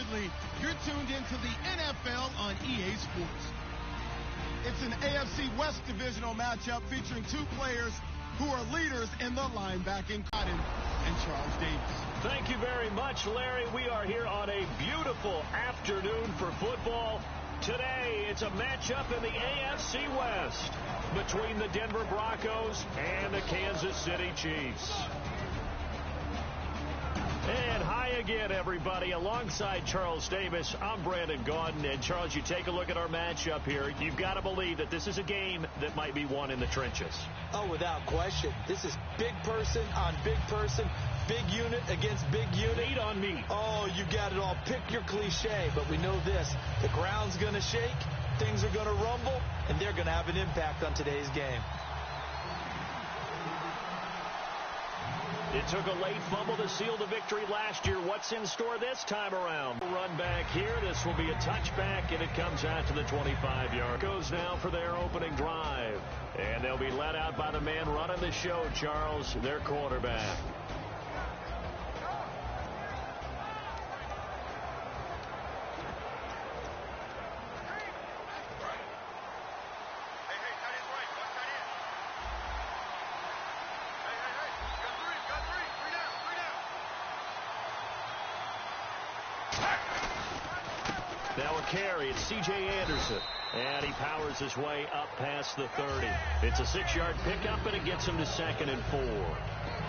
Unfortunately, you're tuned into the NFL on EA Sports. It's an AFC West divisional matchup featuring two players who are leaders in the linebacking, Cotton and Charles Davis. Thank you very much, Larry. We are here on a beautiful afternoon for football. Today, it's a matchup in the AFC West between the Denver Broncos and the Kansas City Chiefs. And hi again, everybody. Alongside Charles Davis, I'm Brandon Gaudin. And, Charles, you take a look at our matchup here. You've got to believe that this is a game that might be won in the trenches. Oh, without question. This is big person on big person, big unit against big unit. Meat on meat. Oh, you got it all. Pick your cliche, but we know this. The ground's going to shake, things are going to rumble, and they're going to have an impact on today's game. It took a late fumble to seal the victory last year. What's in store this time around? Run back here. This will be a touchback, and it comes out to the 25-yard. Goes now for their opening drive. And they'll be led out by the man running the show, Charles, their quarterback. Now a carry, it's C.J. Anderson. And he powers his way up past the 30. It's a 6-yard pickup, and it gets him to 2nd and 4.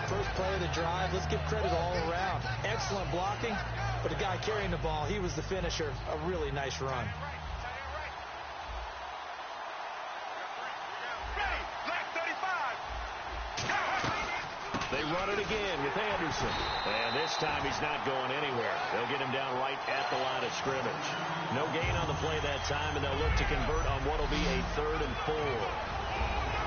First play of the drive, let's give credit all around. Excellent blocking, but the guy carrying the ball, he was the finisher. A really nice run. They run it again with Anderson. And this time he's not going anywhere. They'll get him down right at the line of scrimmage. No gain on the play that time, and they'll look to convert on what will be a 3rd and 4.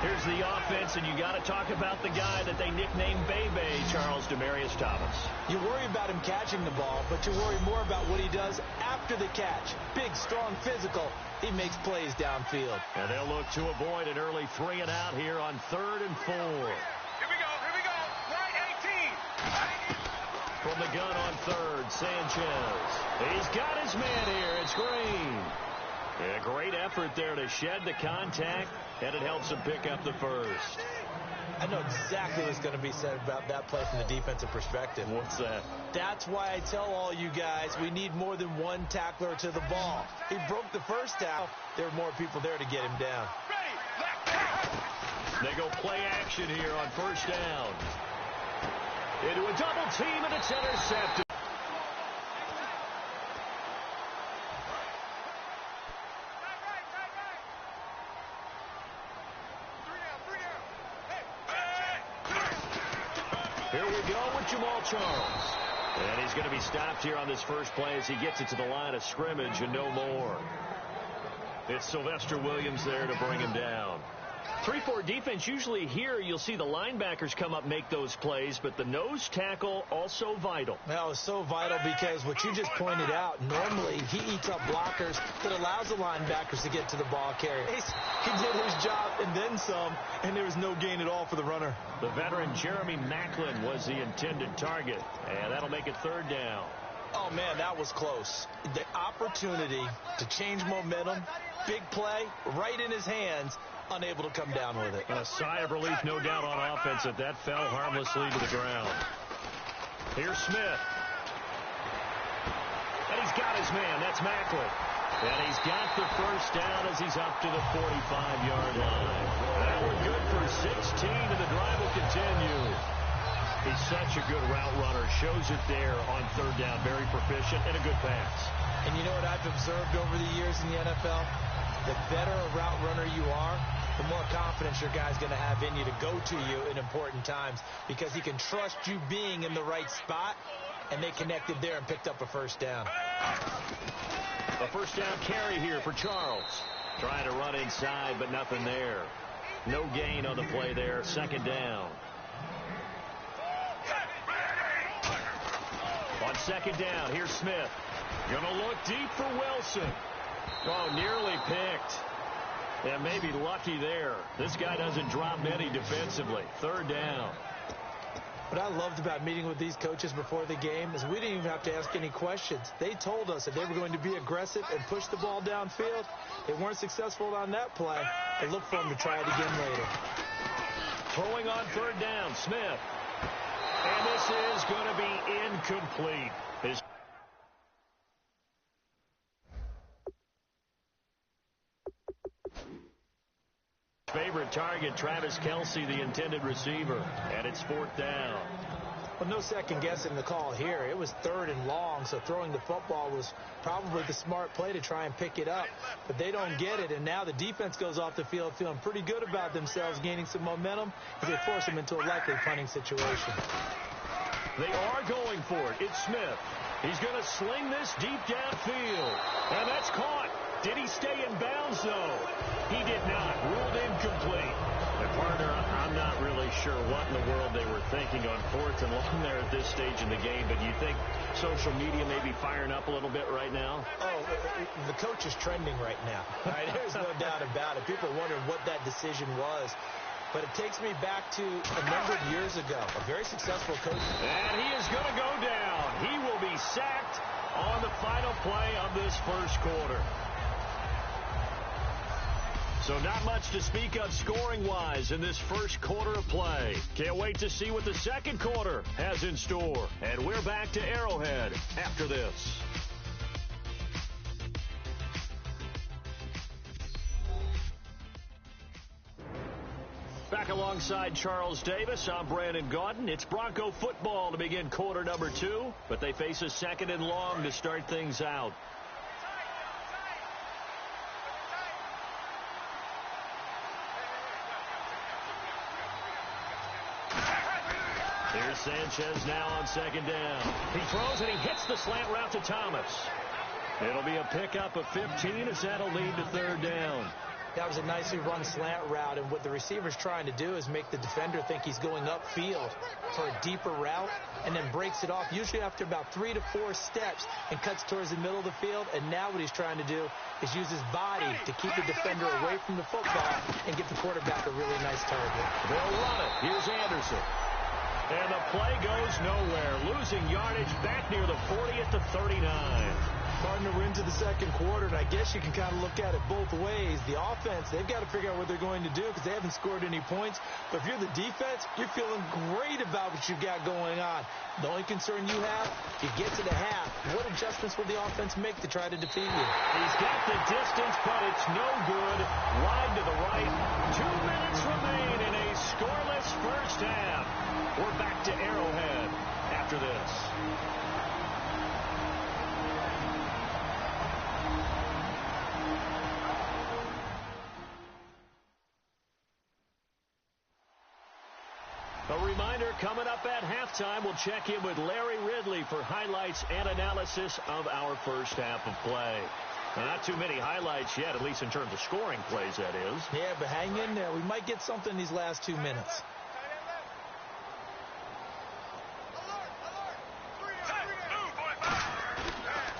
Here's the offense, and you got to talk about the guy that they nicknamed Bebe, Charles Demaryius Thomas. You worry about him catching the ball, but you worry more about what he does after the catch. Big, strong, physical. He makes plays downfield. And they'll look to avoid an early 3 and out here on 3rd and 4. From the gun on 3rd, Sanchez. He's got his man here. It's Green. A great effort there to shed the contact, and it helps him pick up the first. I know exactly what's going to be said about that play from the defensive perspective. What's that? That's why I tell all you guys we need more than one tackler to the ball. He broke the first tackle. There were more people there to get him down. They go play action here on 1st down. Into a double team, and it's intercepted. Here we go with Jamal Charles. And he's going to be stopped here on this first play as he gets it to the line of scrimmage and no more. It's Sylvester Williams there to bring him down. 3-4 defense, usually here you'll see the linebackers come up, make those plays, but the nose tackle also vital. Well, it's so vital because what you just pointed out, normally he eats up blockers that allows the linebackers to get to the ball carrier. He did his job and then some, and there was no gain at all for the runner. The veteran Jeremy Maclin was the intended target, and that'll make it 3rd down. Oh, man, that was close. The opportunity to change momentum, big play, right in his hands, unable to come down with it. A sigh of relief, no doubt, on offense that fell harmlessly to the ground. Here's Smith. And he's got his man. That's Maclin. And he's got the first down as he's up to the 45-yard line. That one good for 16, and the drive will continue. He's such a good route runner. Shows it there on 3rd down. Very proficient and a good pass. And you know what I've observed over the years in the NFL? The better a route runner you are, the more confidence your guy's going to have in you to go to you in important times because he can trust you being in the right spot, and they connected there and picked up a 1st down. A 1st down carry here for Charles. Trying to run inside, but nothing there. No gain on the play there. 2nd down. On 2nd down, here's Smith. Gonna look deep for Wilson. Oh, nearly picked. And maybe lucky there. This guy doesn't drop many defensively. 3rd down. What I loved about meeting with these coaches before the game is we didn't even have to ask any questions. They told us that they were going to be aggressive and push the ball downfield. They weren't successful on that play, but look for them to try it again later. Throwing on third down, Smith. And this is going to be incomplete. His favorite target, Travis Kelce, the intended receiver, and it's fourth down. Well, no second guessing the call here. It was third and long, so throwing the football was probably the smart play to try and pick it up. But they don't get it, and now the defense goes off the field feeling pretty good about themselves, gaining some momentum as they force them into a likely punting situation. They are going for it. It's Smith. He's going to sling this deep downfield, and that's caught. Did he stay in bounds, though? He did not. Ruled incomplete. And, partner, I'm not really sure what in the world they were thinking on fourth and long there at this stage in the game, but do you think social media may be firing up a little bit right now? Oh, the coach is trending right now. Right? There's no doubt about it. People wonder what that decision was. But it takes me back to a number of years ago. A very successful coach. And he is going to go down. He will be sacked on the final play of this first quarter. So not much to speak of scoring-wise in this first quarter of play. Can't wait to see what the second quarter has in store. And we're back to Arrowhead after this. Back alongside Charles Davis, I'm Brandon Gaudin. It's Bronco football to begin quarter number 2, but they face a second and long to start things out. Here's Sanchez now on second down. He throws and he hits the slant route to Thomas. It'll be a pickup of 15 as that'll lead to third down. That was a nicely run slant route, and what the receiver's trying to do is make the defender think he's going upfield for a deeper route and then breaks it off, usually after about 3 to 4 steps, and cuts towards the middle of the field. And now what he's trying to do is use his body to keep the defender away from the football and give the quarterback a really nice target. They'll run it. Here's Anderson. And the play goes nowhere, losing yardage back near the 40 at the 39. Partner, we're into the second quarter, and I guess you can kind of look at it both ways. The offense, they've got to figure out what they're going to do because they haven't scored any points. But if you're the defense, you're feeling great about what you've got going on. The only concern you have, you get to the half. What adjustments will the offense make to try to defeat you? He's got the distance, but it's no good. Wide to the right. 2 minutes remain in a scoreless first half. We're back to Arrowhead after this. A reminder, coming up at halftime, we'll check in with Larry Ridley for highlights and analysis of our first half of play. Now, not too many highlights yet, at least in terms of scoring plays, that is. Yeah, but hang in there. We might get something these last 2 minutes.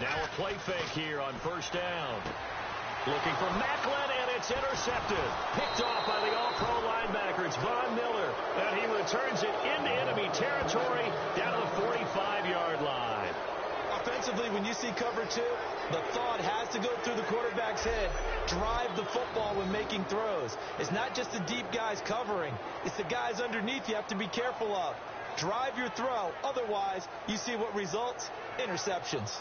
Now a play fake here on first down. Looking for Macklin, and it's intercepted. Picked off by the all-pro linebacker. It's Von Miller, and he returns it into enemy territory down to the 45-yard line. Offensively, when you see cover 2, the thought has to go through the quarterback's head. Drive the football when making throws. It's not just the deep guys covering. It's the guys underneath you have to be careful of. Drive your throw. Otherwise, you see what results? Interceptions.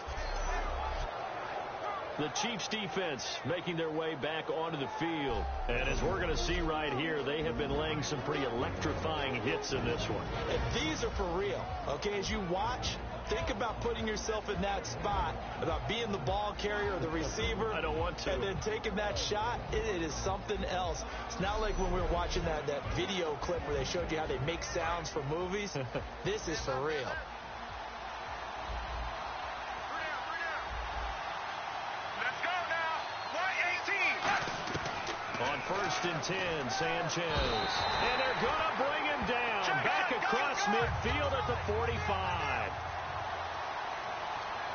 The Chiefs defense making their way back onto the field. And as we're going to see right here, they have been laying some pretty electrifying hits in this one. And these are for real. Okay, as you watch, think about putting yourself in that spot, about being the ball carrier or the receiver. I don't want to. And then taking that shot, it is something else. It's not like when we were watching that video clip where they showed you how they make sounds for movies. This is for real. On first and 10, Sanchez. And they're going to bring him down. Back across midfield at the 45.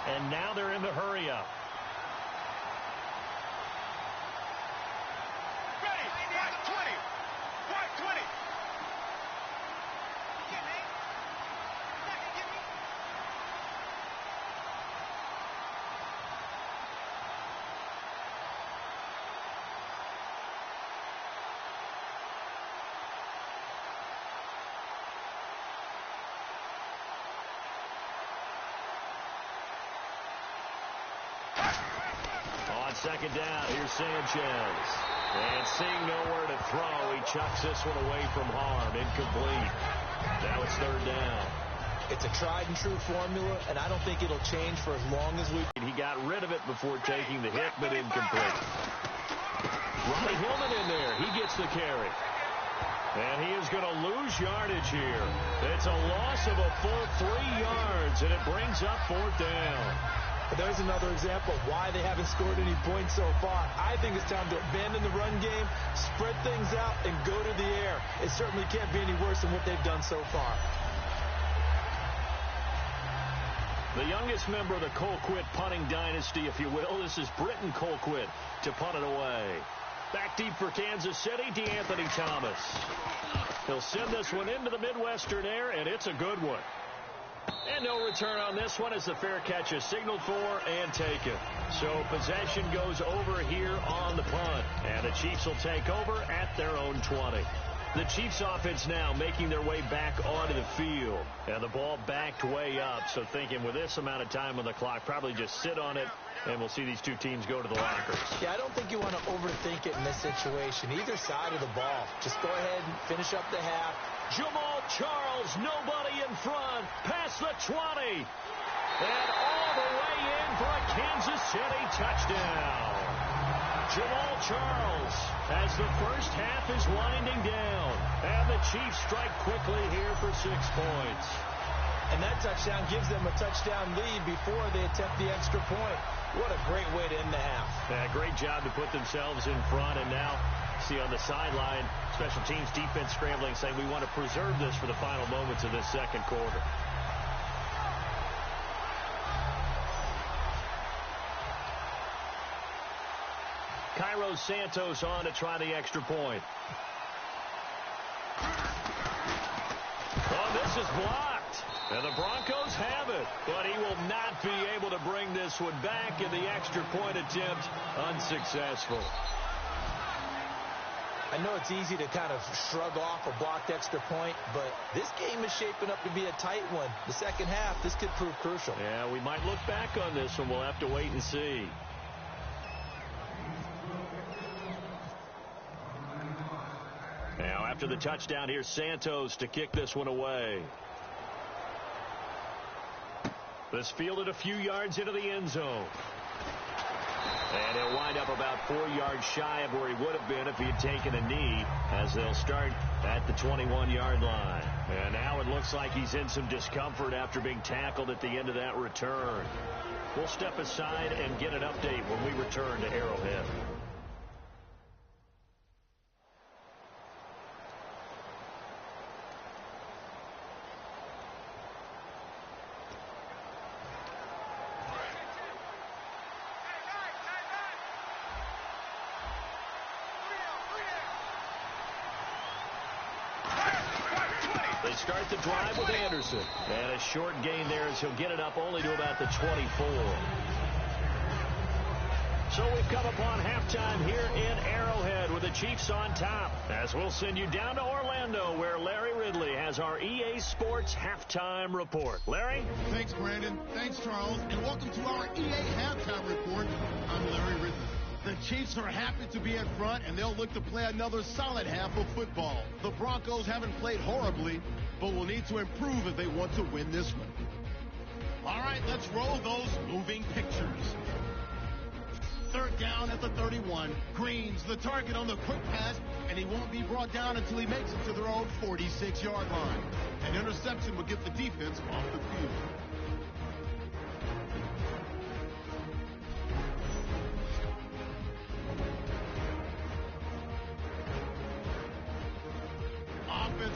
And now they're in the hurry-up. second down, here's Sanchez. And seeing nowhere to throw, he chucks this one away from harm. Incomplete. Now it's third down. It's a tried-and-true formula, and I don't think it'll change for as long as we... He got rid of it before taking the hit, but incomplete. Ronnie Hillman in there. He gets the carry. And he is going to lose yardage here. It's a loss of a full 3 yards, and it brings up fourth down. There's another example of why they haven't scored any points so far. I think it's time to abandon the run game, spread things out, and go to the air. It certainly can't be any worse than what they've done so far. The youngest member of the Colquitt punting dynasty, if you will. This is Britton Colquitt to punt it away. Back deep for Kansas City, DeAnthony Thomas. He'll send this one into the Midwestern air, and it's a good one. And no return on this one as the fair catch is signaled for and taken. So possession goes over here on the punt. And the Chiefs will take over at their own 20. The Chiefs offense now making their way back onto the field. And the ball backed way up. So thinking with this amount of time on the clock, probably just sit on it. And we'll see these two teams go to the lockers. Yeah, I don't think you want to overthink it in this situation. Either side of the ball. Just go ahead and finish up the half. Jamal Charles, nobody in front, past the 20, and all the way in for a Kansas City touchdown. Jamal Charles, as the first half is winding down, and the Chiefs strike quickly here for 6 points. And that touchdown gives them a touchdown lead before they attempt the extra point. What a great way to end the half. Yeah, great job to put themselves in front, and now see on the sideline, special teams defense scrambling, saying we want to preserve this for the final moments of this second quarter. Cairo Santos on to try the extra point. Oh, this is blocked. And the Broncos have it, but he will not be able to bring this one back, and the extra point attempt unsuccessful. I know it's easy to kind of shrug off a blocked extra point, but this game is shaping up to be a tight one. The second half, this could prove crucial. Yeah, we might look back on this one. We'll have to wait and see. Now, after the touchdown, here's Santos to kick this one away. This fielded a few yards into the end zone. And he'll wind up about 4 yards shy of where he would have been if he had taken a knee, as they'll start at the 21-yard line. And now it looks like he's in some discomfort after being tackled at the end of that return. We'll step aside and get an update when we return to Arrowhead. Start the drive with Anderson. And a short gain there as he'll get it up only to about the 24. So we've come upon halftime here in Arrowhead with the Chiefs on top, as we'll send you down to Orlando, where Larry Ridley has our EA Sports halftime report. Larry? Thanks, Brandon. Thanks, Charles. And welcome to our EA halftime report. I'm Larry Ridley. The Chiefs are happy to be in front, and they'll look to play another solid half of football. The Broncos haven't played horribly, but will need to improve if they want to win this one. All right, let's roll those moving pictures. Third down at the 31. Green's the target on the quick pass, and he won't be brought down until he makes it to their own 46-yard line. An interception will get the defense off the field.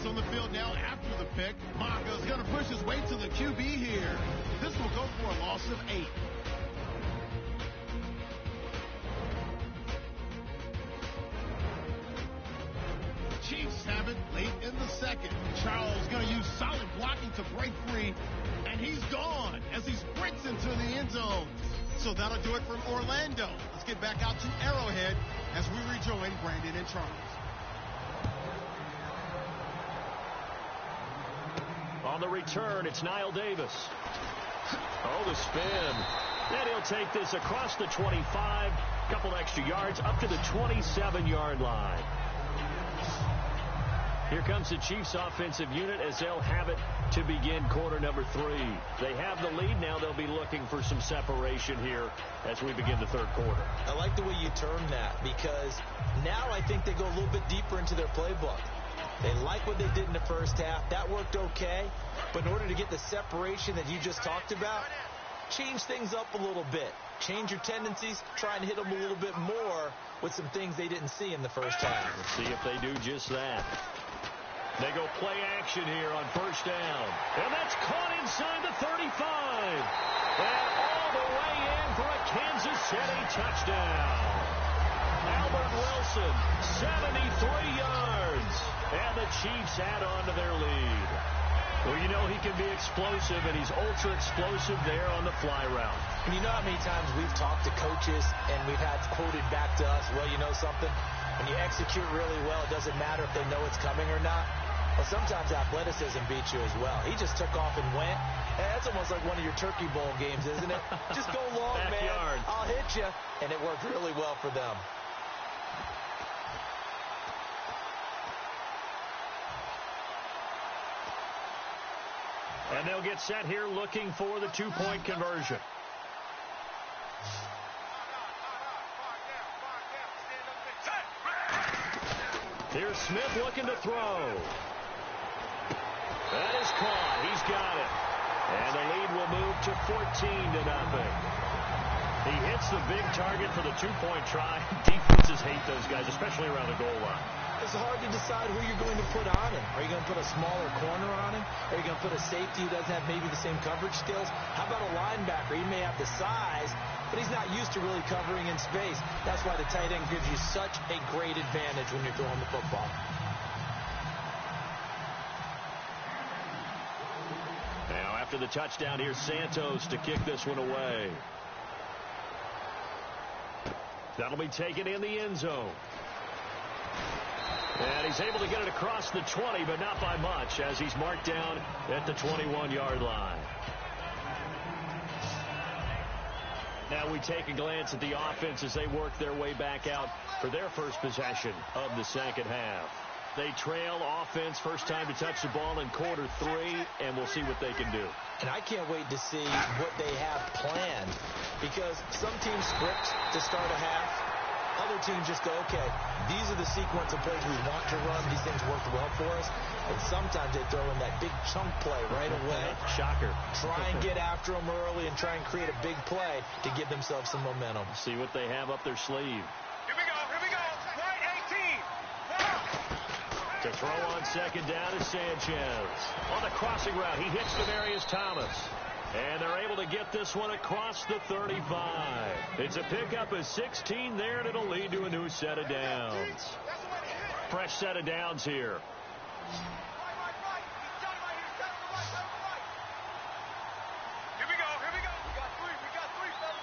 On the field now after the pick. Maka's going to push his way to the QB here. This will go for a loss of 8. Chiefs have it late in the second. Charles going to use solid blocking to break free, and he's gone as he sprints into the end zone. So that'll do it from Orlando. Let's get back out to Arrowhead as we rejoin Brandon and Charles. On the return, it's Niall Davis. Oh, the spin. And he'll take this across the 25 couple extra yards up to the 27-yard line. Here comes the Chiefs offensive unit as they'll have it to begin quarter number 3. They have the lead. Now they'll be looking for some separation here as we begin the third quarter. I like the way you term that, because now I think they go a little bit deeper into their playbook. They like what they did in the first half. That worked okay. But in order to get the separation that you just talked about, change things up a little bit. Change your tendencies. Try and hit them a little bit more with some things they didn't see in the first half. Let's see if they do just that. They go play action here on first down. And that's caught inside the 35. And all the way in for a Kansas City touchdown. Albert Wilson, 73 yards. And the Chiefs add on to their lead. Well, you know he can be explosive, and he's ultra explosive there on the fly route. And you know how many times we've talked to coaches and we've had quoted back to us, well, you know something? When you execute really well, it doesn't matter if they know it's coming or not. Well, sometimes athleticism beats you as well. He just took off and went. Hey, that's almost like one of your Turkey Bowl games, isn't it? Just go long, man. I'll hit you. And it worked really well for them. And they'll get set here looking for the two-point conversion. Here's Smith looking to throw. That is caught. He's got it. And the lead will move to 14-0. He hits the big target for the two-point try. Defenses hate those guys, especially around the goal line. It's hard to decide who you're going to put on him. Are you going to put a smaller corner on him? Are you going to put a safety who doesn't have maybe the same coverage skills? How about a linebacker? He may have the size, but he's not used to really covering in space. That's why the tight end gives you such a great advantage when you're throwing the football. Now, after the touchdown, here's Santos to kick this one away. That'll be taken in the end zone. And he's able to get it across the 20, but not by much, as he's marked down at the 21-yard line. Now we take a glance at the offense as they work their way back out for their first possession of the second half. They trail offense, first time to touch the ball in quarter 3, and we'll see what they can do. And I can't wait to see what they have planned, because some teams script to start a half. Other teams just go, okay, these are the sequence of plays we want to run. These things work well for us. And sometimes they throw in that big chunk play right away. Shocker. Try and get after them early and try and create a big play to give themselves some momentum. See what they have up their sleeve. Here we go. Right 18. To throw on second down is Sanchez. On the crossing route, he hits Demarius Thomas. And they're able to get this one across the 35. It's a pickup of 16 there, and it'll lead to a new set of downs. Fresh set of downs here. Here we go. We got three, fellas.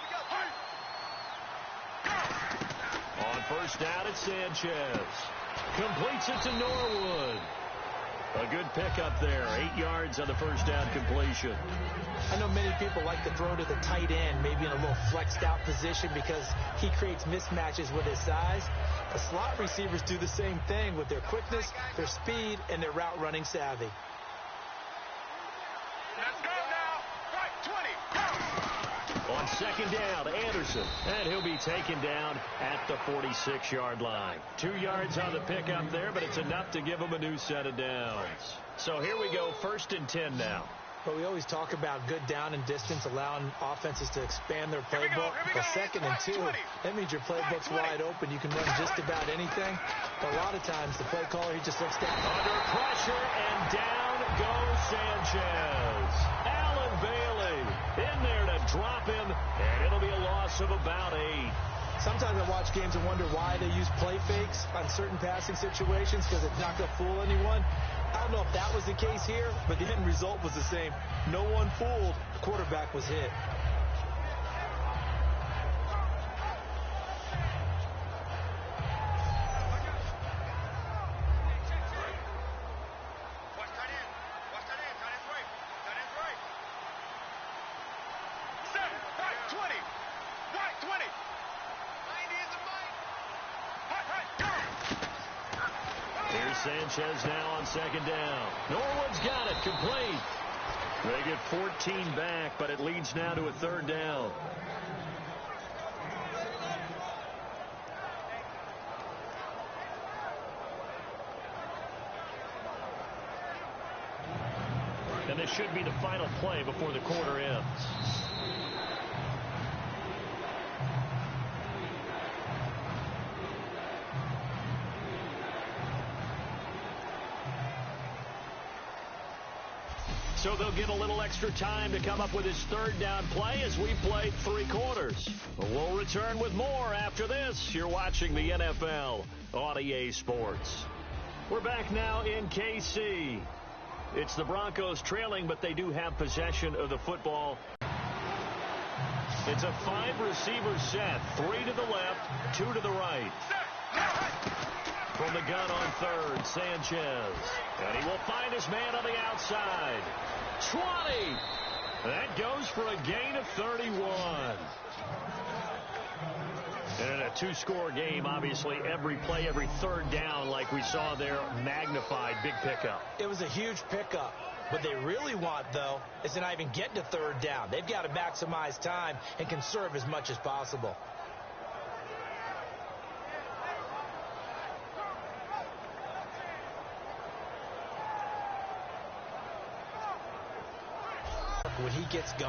On first down, it's Sanchez. Completes it to Norwood. A good pickup there. 8 yards on the first down completion. I know many people like to throw to the tight end, maybe in a little flexed out position because he creates mismatches with his size. The slot receivers do the same thing with their quickness, their speed, and their route running savvy. Let's go now. Right 20. On second down, Anderson. And he'll be taken down at the 46-yard line. 2 yards on the pickup there, but it's enough to give him a new set of downs. So here we go, 1st and 10 now. But we always talk about good down and distance, allowing offenses to expand their playbook. Well, 2nd and 2, that means your playbook's wide open. You can run just about anything. But a lot of times, the play caller, he just looks down. Under pressure, and down goes Sanchez. Allen Bailey in there to drop him, and it'll be a loss of about 8. Sometimes I watch games and wonder why they use play fakes on certain passing situations, because it's not going to fool anyone. I don't know if that was the case here, but the end result was the same. No one fooled. The quarterback was hit. Sanchez now on second down. Norwood's got it, complete. They get 14 back, but it leads now to a third down. And this should be the final play before the quarter ends. So they'll get a little extra time to come up with his third down play as we played 3 quarters. We'll return with more after this. You're watching the NFL on EA Sports. We're back now in KC. It's the Broncos trailing, but they do have possession of the football. It's a 5-receiver set. 3 to the left, 2 to the right. From the gun on third, Sanchez. And he will find his man on the outside. 20. That goes for a gain of 31. And in a 2-score game, obviously, every play, every third down, like we saw there, magnified, big pickup. It was a huge pickup. What they really want, though, is to not even get to third down. They've got to maximize time and conserve as much as possible. When he gets going.